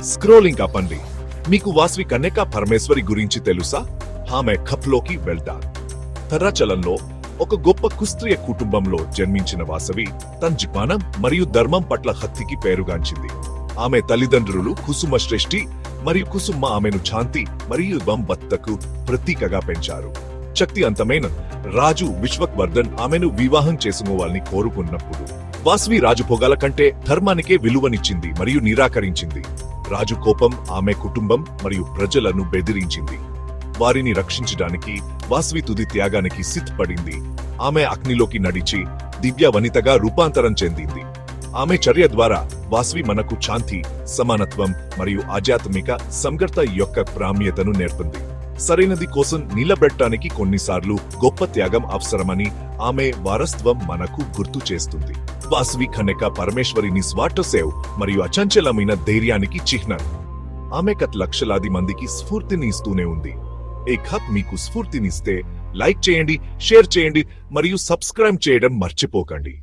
Scrolling ఆపండి. మీకు వాసవి కన్యకా పరమేశ్వరి గురించి తెలుసా? ఆమె కప్లోకి వెళ్తారు. తరాచలంలో ఒక గొప్ప కుస్త్రీయ కుటుంబంలో జన్మించిన వాసవి తన జ్ఞానం మరియు ధర్మం పట్ల హత్తికి పేరుగాంచింది. ఆమె తల్లిదండ్రులు కుసుమ శ్రేష్ఠి మరియు కుసుమ ఆమెను శాంతి మరియు భక్తకు ప్రతీకగా పెంచారు. శక్తి అంతమైన రాజు విశ్వక్వర్ధన్ ఆమెను వివాహం చేసుకోవాలని కోరుకున్నప్పుడు వాసవి రాజభోగాల కంటే ధర్మానికే విలువనిచ్చింది మరియు నిరాకరించింది. రాజు కోపం ఆమె కుటుంబం మరియు ప్రజలను బెదిరించింది. వారిని రక్షించడానికి వాసవి తుది త్యాగానికి సిద్ధపడింది. ఆమె అగ్నిలోకి నడిచి దివ్య వనితగా రూపాంతరం చెందింది. ఆమె చర్య ద్వారా వాసవి మనకు శాంతి, సమానత్వం మరియు ఆధ్యాత్మిక సంఘర్త యొక్క ప్రాముఖ్యతను నేర్పింది. సరైనది కోసం నిలబెట్టడానికి కొన్నిసార్లు గొప్ప త్యాగం అవసరమని ఆమె వారసత్వం మనకు గుర్తు చేస్తుంది. వాసవి కన్యకా పరమేశ్వరి నిస్వార్థ సేవ మరియు అచంచలమైన ధైర్యానికి చిహ్నం. ఆమె కథ లక్షలాది మందికి స్ఫూర్తిని ఇస్తూనే ఉంది. ఈ కథ మీకు స్ఫూర్తినిస్తే లైక్ చేయండి, షేర్ చేయండి మరియు సబ్స్క్రైబ్ చేయడం మర్చిపోకండి.